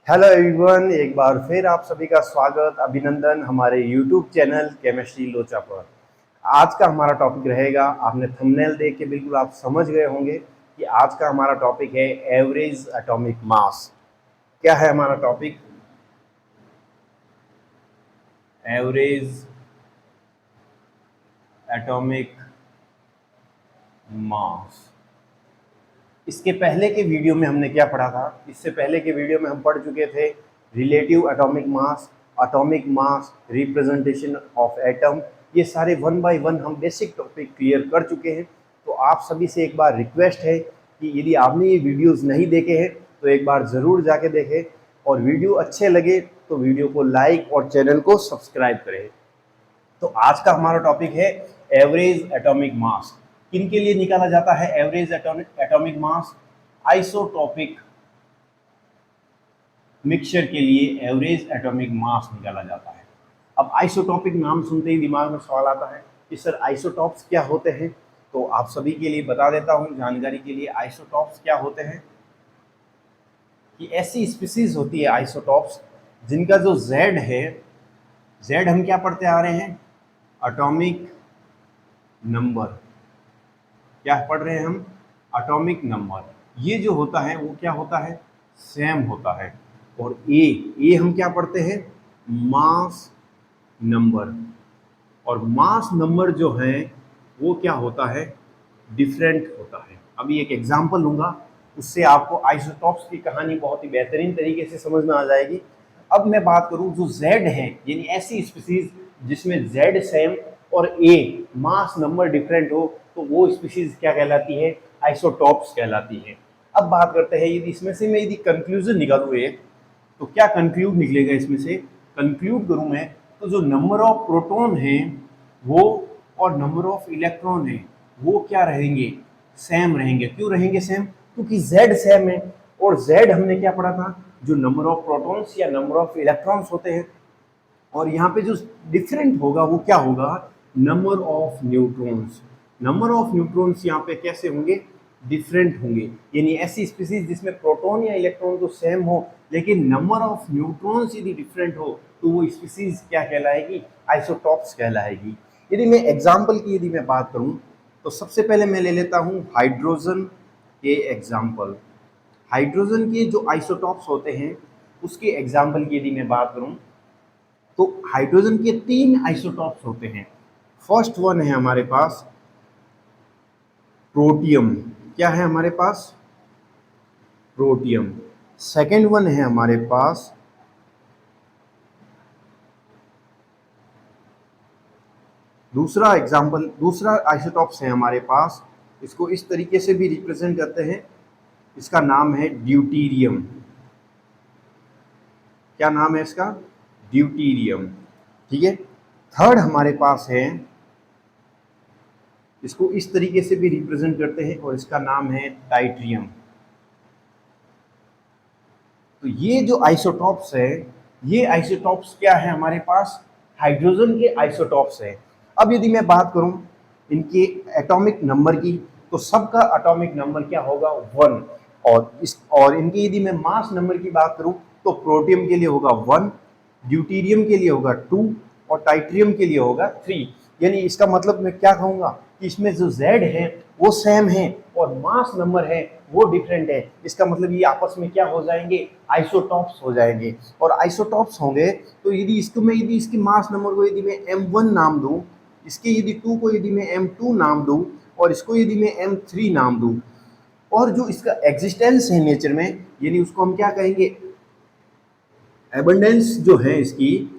Hello everyone, एक बार फिर आप सभी का स्वागत, अभिनंदन हमारे यूट्यूब चैनल केमिस्ट्री लोचा पर। आज का हमारा टॉपिक रहेगा, आपने थंबनेल देख के बिल्कुल आप समझ गए होंगे कि आज का हमारा टॉपिक है एवरेज एटॉमिक मास। क्या है हमारा टॉपिक? Average atomic mass. इसके पहले के वीडियो में हमने क्या पढ़ा था? इससे पहले के वीडियो में हम पढ़ चुके थे relative atomic mass, representation of atom. ये सारे वन बाय वन हम बेसिक टॉपिक क्लियर कर चुके हैं। तो आप सभी से एक बार रिक्वेस्ट है कि यदि आपने ये वीडियोस नहीं देखे हैं तो एक बार ज़रूर जाके देखें, और वीडियो अच्छे लगे तो वीडियो को लाइक और चैनल को सब्सक्राइब करें। तो आज का हमारा टॉपिक है एवरेज एटॉमिक मास। किन के लिए निकाला जाता है average atomic mass? Isotopic mixture के लिए एवरेज एटॉमिक मास निकाला जाता है। अब आइसोटॉपिक नाम सुनते ही दिमाग में सवाल आता है कि सर आइसोटॉप्स क्या होते हैं? तो आप सभी के लिए बता देता हूं जानकारी के लिए, आइसोटॉप्स क्या होते हैं कि ऐसी स्पीसीज होती है आइसोटॉप्स जिनका जो जेड है, जेड हम क्या पढ़ते आ रहे हैं? Atomic number. क्या पढ़ रहे हैं हम? Atomic number. ये जो होता है वो क्या होता है? सेम होता है। और ए हम क्या पढ़ते हैं? Mass number. और मास नंबर जो है वो क्या होता है? डिफरेंट होता है। अभी एक एग्जांपल लूंगा, उससे आपको आइसोटॉप्स की कहानी बहुत ही बेहतरीन तरीके से समझ में आ जाएगी। अब मैं बात करूं जो जेड है, यानी ऐसी स्पीसीज जिसमें जेड सेम और ए मास नंबर डिफरेंट हो, तो वो स्पीसीज क्या कहलाती है? आइसोटॉप्स कहलाती है। अब बात करते हैं, यदि इसमें से मैं यदि कंक्लूजन निकालूं एक, तो क्या कंक्लूड निकलेगा इसमें से? कंक्लूड करूं मैं तो जो नंबर ऑफ प्रोटॉन है वो और नंबर ऑफ इलेक्ट्रॉन है वो क्या रहेंगे? सेम रहेंगे। क्यों रहेंगे सेम? क्योंकि जेड सेम है। और जेड हमने क्या पढ़ा था? जो नंबर ऑफ प्रोटॉन्स या नंबर ऑफ इलेक्ट्रॉन्स होते हैं। और यहाँ पे जो डिफरेंट होगा वो क्या होगा? Number of neutrons. Number of neutrons यहाँ पे कैसे होंगे? डिफरेंट होंगे। यानी ऐसी स्पीसीज जिसमें प्रोटॉन या इलेक्ट्रॉन तो सेम हो लेकिन नंबर ऑफ न्यूट्रॉन्स यदि डिफरेंट हो तो वो स्पीसीज क्या कहलाएगी? आइसोटॉप्स कहलाएगी। यदि मैं एग्जाम्पल की यदि मैं बात करूं तो सबसे पहले मैं ले लेता हूं हाइड्रोजन के एग्जाम्पल। हाइड्रोजन के जो आइसोटॉप्स होते हैं उसके एग्जाम्पल की यदि मैं बात करूं तो हाइड्रोजन के 3 आइसोटॉप्स होते हैं। फर्स्ट वन है हमारे पास प्रोटियम। क्या है हमारे पास? प्रोटियम। सेकेंड वन है हमारे पास दूसरा आइसोटॉप्स है हमारे पास, इसको इस तरीके से भी रिप्रेजेंट करते हैं, इसका नाम है ड्यूटीरियम। क्या नाम है इसका? ड्यूटीरियम। ठीक है। थर्ड हमारे पास है, इसको इस तरीके से भी रिप्रेजेंट करते हैं और इसका नाम है टाइट्रियम। तो ये जो आइसोटॉप्स है, ये आइसोटॉप्स क्या है हमारे पास? हाइड्रोजन के आइसोटॉप्स है। अब यदि मैं बात करूं इनके एटॉमिक नंबर की, तो सबका एटॉमिक नंबर क्या होगा? 1। और इनकी यदि मैं मास नंबर की बात करूं तो प्रोटियम के लिए होगा 1, ड्यूटीरियम के लिए होगा 2 और टाइट्रियम के लिए होगा 3। यानी इसका मतलब मैं क्या कहूँगा कि इसमें जो Z है वो सेम है और मास नंबर है वो डिफरेंट है। इसका मतलब ये आपस में क्या हो जाएंगे? आइसोटॉप्स हो जाएंगे। और आइसोटॉप्स होंगे तो यदि इसके मास नंबर को यदि मैं M1 नाम दूं, इसके यदि 2 को यदि मैं M2 नाम दूं और इसको यदि मैं M3 नाम दूं, और जो इसका एग्जिस्टेंस है नेचर में, यानी उसको हम क्या कहेंगे? एबंडेंस जो है इसकी,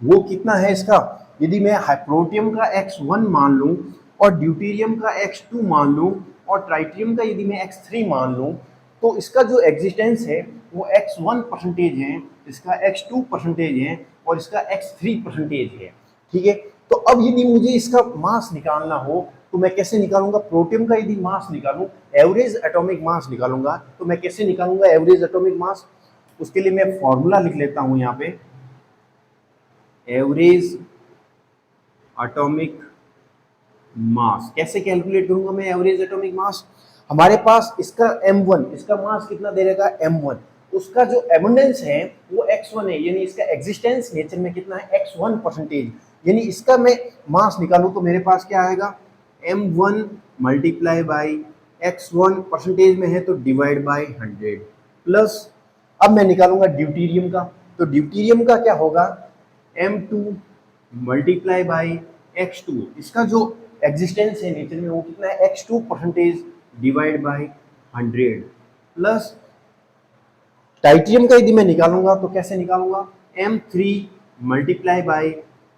वो कितना है इसका? यदि मैं प्रोटियम का x1 मान लूं और ड्यूटीरियम का x2 मान लूं और ट्राइटियम का यदि मैं x3 मान लूं, तो इसका जो एग्जिस्टेंस है वो x1 परसेंटेज है, इसका x2 परसेंटेज है और इसका x3 परसेंटेज है। ठीक है। तो अब यदि मुझे इसका मास निकालना हो तो मैं कैसे निकालूंगा? प्रोटियम का यदि मास निकालूं, एवरेज एटॉमिक मास निकालूंगा, तो मैं कैसे निकालूंगा एवरेज एटॉमिक मास? उसके लिए मैं फॉर्मूला लिख लेता हूं यहाँ पे, एवरेज एटॉमिक मास। कैसे कैलकुलेट करूंगा मैं एवरेज एटॉमिक मास? हमारे पास इसका m1, इसका मास कितना दे रहेगा m1, उसका जो एबंडेंस है वो x1 है, यानी इसका एग्जिस्टेंस नेचर में कितना है x1 परसेंटेज, यानी इसका मैं मास निकालूं तो मेरे पास क्या आएगा m1 multiply by x1 percentage में है तो डिवाइड बाई 100 प्लस, अब मैं निकालूंगा ड्यूटीरियम का, तो ड्यूटीरियम का क्या होगा m2 मल्टीप्लाई बाई x2, इसका जो एग्जिस्टेंस है नेचर में वो कितना है x2 percentage divide by 100 plus tritium का यदि मैं निकालूंगा तो कैसे निकालूंगा m3 multiply by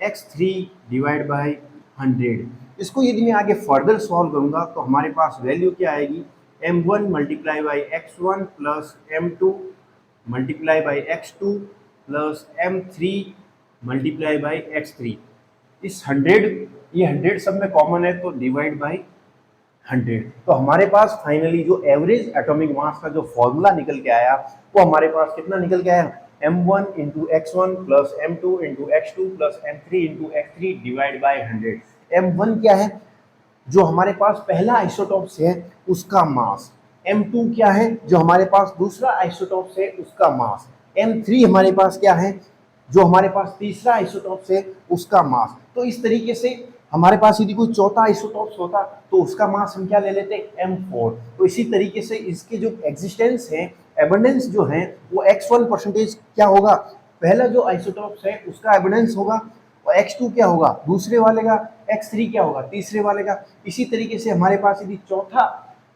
x3 divide by 100। इसको यदि मैं आगे फर्दर सॉल्व करूंगा तो हमारे पास वैल्यू क्या आएगी m1 multiply by x1 plus m2 multiply by x2 plus m3 multiply by x3। इस 100, ये 100 सब में कॉमन है तो डिवाइड बाई 100। तो हमारे पास फाइनली जो एवरेज एटॉमिक मास का जो फॉर्मूला निकल के आया वो हमारे पास कितना निकल के आया m1 into x1 plus m2 into x2 plus m3 into x3 divide by 100। m1 क्या है जो हमारे पास पहला आइसोटोप से है उसका मास, m2 क्या है जो हमारे पास दूसरा आइसोटोप से उसका मास, m3 हमारे पास क्या है जो हमारे पास तीसरा आइसोटोप से उसका मास। तो इस तरीके से हमारे पास यदि कोई चौथा आइसोटोप्स होता तो उसका मास हम क्या ले लेते m4। तो इसी तरीके से इसके जो एग्जिस्टेंस है, एबंडेंस जो है वो x1 परसेंटेज क्या होगा, पहला जो आइसोटोप्स है उसका एबंडेंस होगा, और x2 क्या होगा दूसरे वाले का, x3 क्या होगा तीसरे वाले का। इसी तरीके से हमारे पास यदि चौथा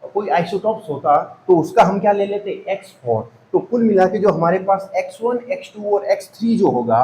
कोई आइसोटोप्स होता तो उसका हम क्या ले लेते x4। तो कुल मिला के जो हमारे पास x1, x2 और x3 जो होगा,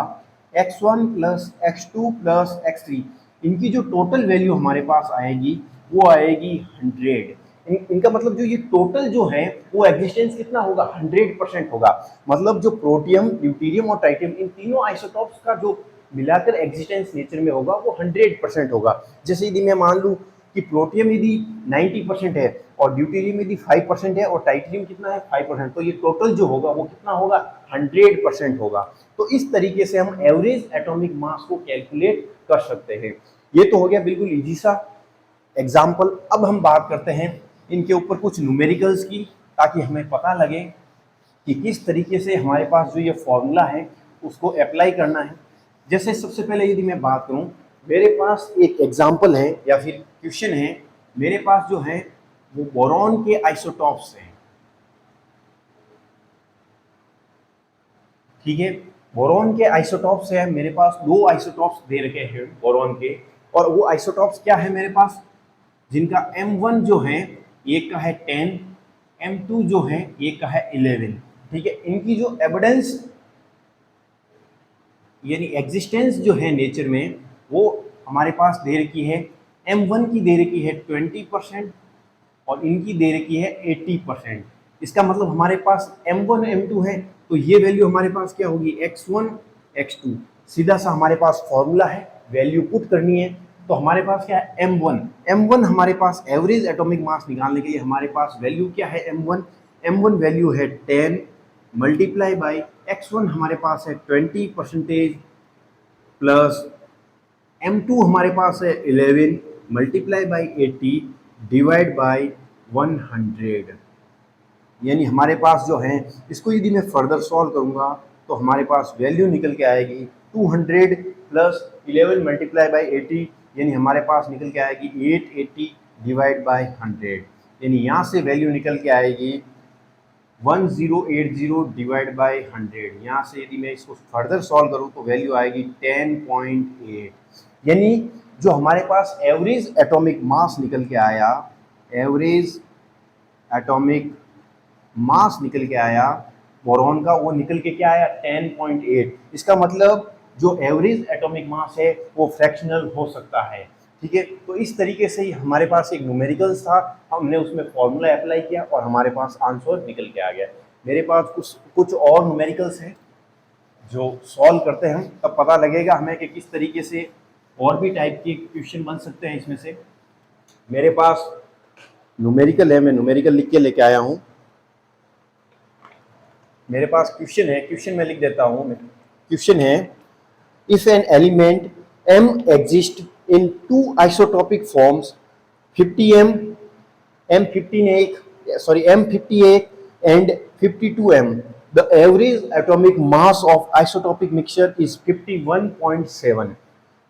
x1 plus x2 plus x3, इनकी जो टोटल वैल्यू हमारे पास आएगी वो आएगी 100। इनका मतलब जो ये टोटल जो है वो एग्जिस्टेंस कितना होगा 100% होगा। मतलब जो प्रोटियम, ड्यूटीरियम और ट्राइटियम इन तीनों आइसोटोप्स का जो मिलाकर एग्जिस्टेंस नेचर में होगा वो 100% होगा। जैसे यदि मैं मान लूँ कि प्रोटियम यदि 90% है और ड्यूटीरियम यदि 5% है और टाइटेनियम कितना है 5%, तो ये टोटल जो होगा वो कितना होगा 100% होगा। तो इस तरीके से हम एवरेज एटॉमिक मास को कैलकुलेट कर सकते हैं। ये तो हो गया बिल्कुल इजी सा एग्जाम्पल। अब हम बात करते हैं इनके ऊपर कुछ न्यूमेरिकल्स की, ताकि हमें पता लगे कि किस तरीके से हमारे पास जो ये फॉर्मूला है उसको अप्लाई करना है। जैसे सबसे पहले यदि मैं बात करूं, मेरे पास एक एग्जाम्पल है या फिर क्वेश्चन है, मेरे पास जो है वो बोरॉन के आइसोटॉप्स हैं, ठीक है। बोरॉन के आइसोटॉप्स है, मेरे पास दो आइसोटॉप्स दे रखे हैं बोरॉन के, और वो आइसोटॉप्स क्या है मेरे पास, जिनका m1 जो है एक का है 10, m2 जो है एक का है 11, ठीक है। इनकी जो एविडेंस यानी एग्जिस्टेंस जो है नेचर में वो हमारे पास दे रखी है, m1 की दे रखी है 20% और इनकी दे रखी है 80%। इसका मतलब हमारे पास m1 m2 है तो ये वैल्यू हमारे पास क्या होगी x1 x2। सीधा सा हमारे पास फॉर्मूला है, वैल्यू पुट करनी है। तो हमारे पास क्या है m1 हमारे पास एवरेज एटॉमिक मास निकालने के लिए हमारे पास वैल्यू क्या है m1 वैल्यू है 10 मल्टीप्लाई बाई x1 हमारे पास है 20% प्लस m2 हमारे पास है 11 मल्टीप्लाई बाई 80 डिवाइड बाई 100। यानी हमारे पास जो है इसको यदि मैं फर्दर सॉल्व करूंगा तो हमारे पास वैल्यू निकल के आएगी 200 प्लस 11 मल्टीप्लाई बाई 80, यानी हमारे पास निकल के आएगी 880 डिवाइड बाई 100। यानी यहाँ से वैल्यू निकल के आएगी 1080 डिवाइड बाई 100। यहाँ से यदि मैं इसको फर्दर सॉल्व करूँ तो वैल्यू आएगी 10.8। यानी जो हमारे पास एवरेज एटॉमिक मास निकल के आया, एवरेज एटॉमिक मास निकल के आया बोरॉन का, वो निकल के क्या आया 10.8। इसका मतलब जो एवरेज एटॉमिक मास है वो फ्रैक्शनल हो सकता है, ठीक है। तो इस तरीके से ही हमारे पास एक न्यूमेरिकल्स था, हमने उसमें फॉर्मूला अप्लाई किया और हमारे पास आंसर निकल के आ गया। मेरे पास कुछ और न्यूमेरिकल्स हैं जो सॉल्व करते हैं तब पता लगेगा हमें कि किस तरीके से और भी टाइप के क्वेश्चन बन सकते हैं। इसमें से मेरे पास न्यूमेरिकल है, मैं न्यूमेरिकल लिख के लेके आया हूँ। मेरे पास क्वेश्चन है, क्वेश्चन मैं लिख देता हूँ। क्वेश्चन है, if an element m exist in two isotopic forms 50m, M58 and 52m. The average atomic mass of isotopic mixture is 51.7.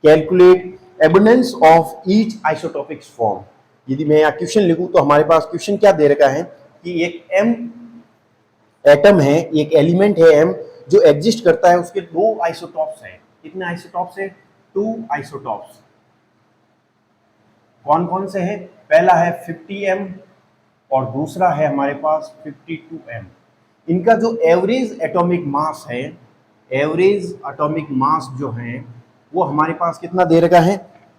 Calculate abundance of each isotopic form. यदि मैं यहाँ क्वेश्चन लिखूं तो हमारे पास क्वेश्चन क्या दे रखा है कि एक m एटम है, एक एलिमेंट है m जो एग्जिस्ट करता है, उसके दो आइसोटॉप्स हैं। कितने आइसोटॉप्स हैं? 2 आइसोटॉप्स। कौन कौन से हैं? पहला है 50m और दूसरा है हमारे पास 52m। इनका जो एवरेज एटॉमिक मास है, एवरेज एटॉमिक मास जो है वो हमारे पास कितना दे रखा है?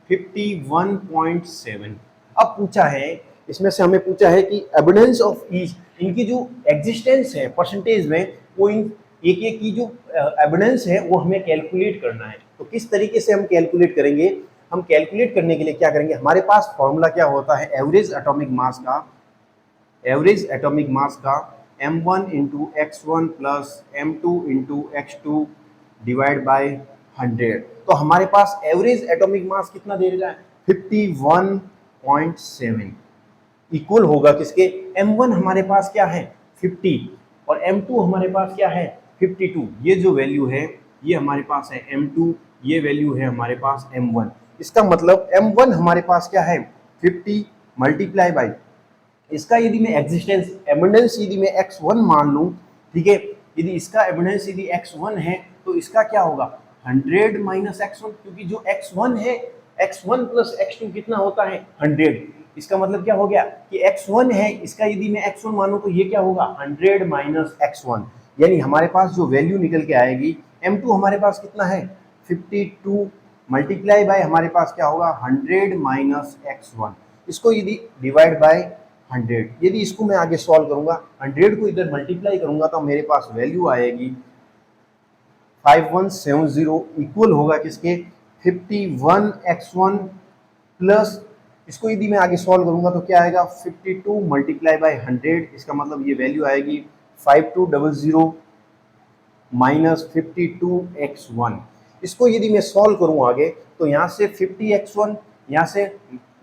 51.7। अब पूछा है, इसमें से हमें पूछा है कि एविडेंस ऑफ ईच, इनकी जो एग्जिस्टेंस है परसेंटेज में, वो इन एक एक की जो एविडेंस है वो हमें कैलकुलेट करना है। तो किस तरीके से हम कैलकुलेट करेंगे? हम कैलकुलेट करने के लिए क्या करेंगे, हमारे पास फॉर्मूला क्या होता है एवरेज एटॉमिक मास का? एवरेज एटॉमिक मास का m1 into x1 plus m2 into x2 divide by 100। तो हमारे पास एवरेज एटॉमिक मास कितना दे रहा है? 51.7 इक्वल होगा किसके? m1 हमारे पास क्या है? 50 और m2 हमारे पास क्या है? 52। ये जो वैल्यू है ये हमारे पास है m2, ये वैल्यू है हमारे पास m1। इसका मतलब m1 हमारे पास क्या है? 50 मल्टीप्लाई बाई इसका यदि मैं एग्जिस्टेंस एबंडेंस यदि मैं x1 मान लूं, ठीक है, यदि इसका एबंडेंस यदि x1 है तो इसका क्या होगा? 100 माइनस x1, क्योंकि जो x1 है, x1 प्लस x2 कितना होता है? 100। इसका मतलब क्या हो गया कि x1 है, इसका यदि मैं x1 मानूं तो ये क्या होगा? 100 माइनस x1, यानी हमारे पास जो वैल्यू निकल के आएगी, m2 हमारे पास कितना है? 52 मल्टीप्लाई बाय हमारे पास क्या होगा? 100 माइनस x1। इसको यदि डिवाइड बाय 100, यदि इसको मैं आगे सॉल्व करूंगा, 100 को इधर मल्टीप्लाई करूंगा तो मेरे पास वैल्यू आएगी 5170 इक्वल होगा किसके? 51x1 प्लस इसको यदि मैं आगे सॉल्व करूंगा तो क्या आएगा? 52 मल्टीप्लाई बाय 100। इसका मतलब ये वैल्यू आएगी 5200 माइनस 52x1। इसको यदि मैं सॉल्व करूं आगे तो यहाँ से 50x1, यहाँ से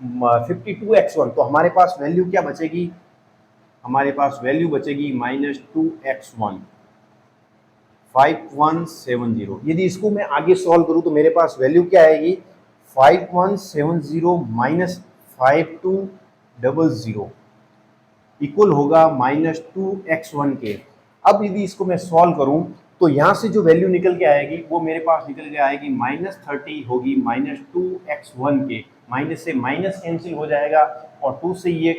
52x1, तो हमारे पास वैल्यू क्या बचेगी? हमारे पास वैल्यू बचेगी -2x1, 5170। यदि इसको मैं आगे सॉल्व करूं तो मेरे पास वैल्यू क्या आएगी? 5170 माइनस 5200 इक्वल होगा -2x1 के। अब यदि इसको मैं सॉल्व करूं तो यहाँ से जो वैल्यू निकल के आएगी वो मेरे पास निकल के आएगी -30 होगी -2x1 के। माइनस से माइनस कैंसिल हो जाएगा और 2 से ये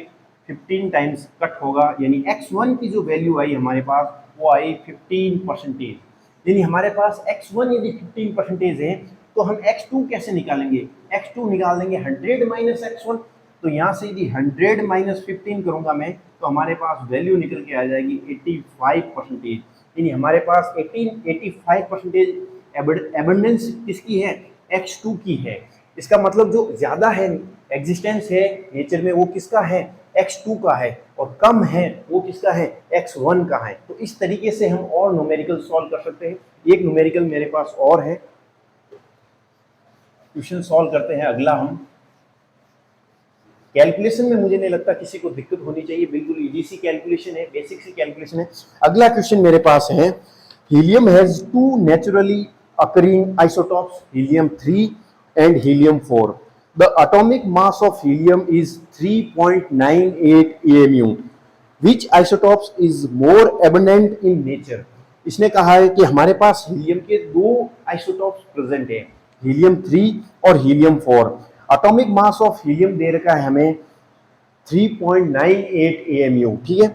15 टाइम्स कट होगा, यानी x1 की जो वैल्यू आई हमारे पास वो आई 15%। यानी हमारे पास x1 यदि 15% है तो हम x2 कैसे निकालेंगे? x2 निकाल देंगे 100 माइनस x1। तो यहाँ से यदि 100 माइनस 15 करूंगा मैं तो हमारे पास वैल्यू निकल के आ जाएगी 85%। यानी हमारे पास 85% एबंडेंस किसकी है? x2 की है। इसका मतलब जो ज्यादा है एग्जिस्टेंस है नेचर में वो किसका है? x2 का है, और कम है वो किसका है? x1 का है। तो इस तरीके से हम और न्यूमेरिकल सॉल्व कर सकते हैं। एक न्यूमेरिकल मेरे पास और है, क्वेश्चन सॉल्व करते हैं अगला हम। कैलकुलेशन में मुझे नहीं लगता किसी को दिक्कत होनी चाहिए, बिल्कुल इजी सी कैलकुलेशन है, बेसिक सी कैलकुलेशन है। अगला क्वेश्चन मेरे पास है, helium has 2 naturally occurring isotopes, helium 3 and helium 4. The atomic mass of helium is 3.98 amu. Which isotopes is more abundant in nature? इसने कहा है कि हमारे पास हीलियम के 2 आइसोटॉप्स प्रेजेंट हैं, हीलियम 3 और helium 4। Atomic mass of helium दे रखा है हमें 3.98 amu, ठीक है।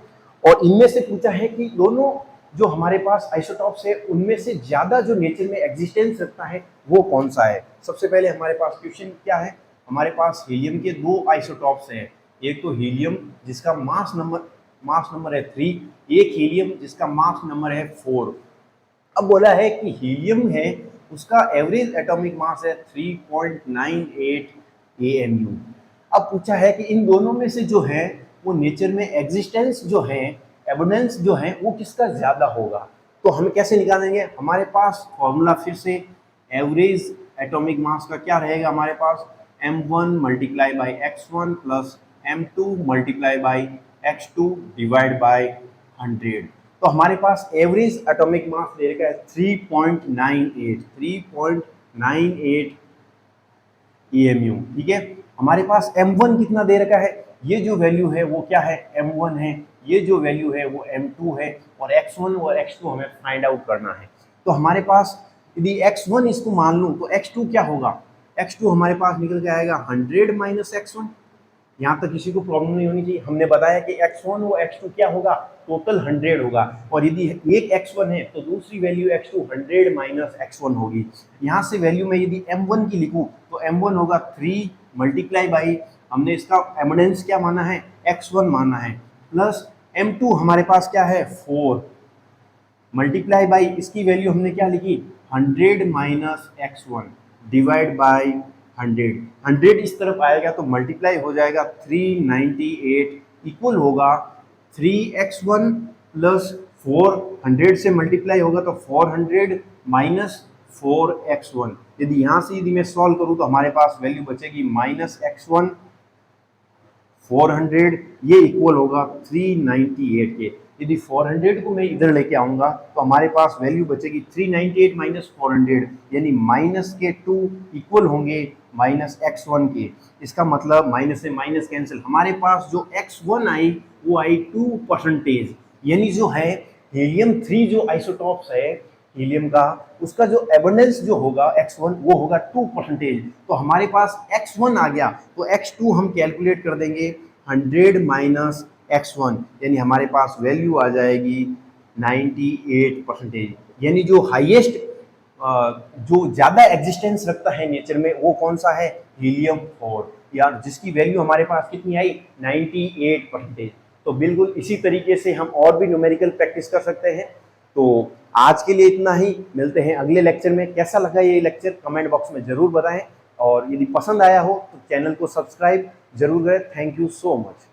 और इनमें से पूछा है कि दोनों जो हमारे पास आइसोटॉप्स है उनमें से ज्यादा जो नेचर में एग्जिस्टेंस रखता है वो कौन सा है। सबसे पहले हमारे पास क्वेश्चन क्या है, हमारे पास हीलियम के 2 आइसोटॉप्स हैं, एक तो हीलियम जिसका मास नंबर है 3, एक हीलियम जिसका मास नंबर है 4। अब बोला है कि हीलियम है उसका एवरेज एटॉमिक मास है 3.98 amu। अब पूछा है कि इन दोनों में से जो है वो नेचर में एग्जिस्टेंस जो है, एबंडेंस जो है वो किसका ज्यादा होगा। तो हम कैसे निकालेंगे? हमारे पास फॉर्मूला फिर से एवरेज एटॉमिक मास का क्या रहेगा हमारे पास? m1 multiply by x1 plus m2 multiply by x2 divide by 100। तो हमारे पास एवरेज एटॉमिक मास दे रखा है 3.98 EMU। ठीक है, हमारे पास m1 कितना दे रखा है, ये जो वैल्यू है वो क्या है, m1 है, ये जो वैल्यू है वो m2 है, और x1 और x2 हमें फाइंड आउट करना है। तो हमारे पास यदि x1 इसको मान लूँ तो x2 क्या होगा, x2 हमारे पास निकल के आएगा 100 माइनस x1। यहाँ तक किसी को प्रॉब्लम नहीं होनी चाहिए। हमने बताया कि x1 और x2 क्या होगा, टोटल 100 होगा, और यदि एक x1 है तो दूसरी वैल्यू x2 100 माइनस x1 होगी। यहाँ से वैल्यू में यदि m1 की लिखूँ तो m1 होगा 3 मल्टीप्लाई बाई, हमने इसका एविडेंस क्या माना है, x1 माना है, प्लस m2 हमारे पास क्या है 4 मल्टीप्लाई बाई, इसकी वैल्यू हमने क्या लिखी 100 माइनस x1 डिवाइड बाई 100 इस तरफ आएगा तो मल्टीप्लाई हो जाएगा 398 इक्वल होगा 3x1 प्लस 400 से मल्टीप्लाई होगा तो 400 माइनस 4x1। यदि यहाँ से यदि मैं सॉल्व करूँ तो हमारे पास वैल्यू बचेगी माइनस x1 400, ये इक्वल होगा 398 के। यदि 400 को मैं इधर लेके आऊंगा तो हमारे पास वैल्यू बचेगी 398 माइनस 400, यानी माइनस के 2 इक्वल होंगे माइनस x1 के। इसका मतलब माइनस से माइनस कैंसिल, हमारे पास जो x1 आई वो आई 2%, यानी जो है हीलियम 3 जो आइसोटॉप्स है हीलियम का, उसका जो एबंडेंस जो होगा x1 वो होगा 2%। तो हमारे पास x1 आ गया तो x2 हम कैलकुलेट कर देंगे 100 माइनस x1, यानी हमारे पास वैल्यू आ जाएगी 98%। यानी जो हाईएस्ट जो ज़्यादा एग्जिस्टेंस रखता है नेचर में वो कौन सा है, हीलियम 4, या जिसकी वैल्यू हमारे पास कितनी आई 98%। तो बिल्कुल इसी तरीके से हम और भी न्यूमेरिकल प्रैक्टिस कर सकते हैं। तो आज के लिए इतना ही, मिलते हैं अगले लेक्चर में। कैसा लगा ये लेक्चर कमेंट बॉक्स में ज़रूर बताएं, और यदि पसंद आया हो तो चैनल को सब्सक्राइब जरूर करें। Thank you so much.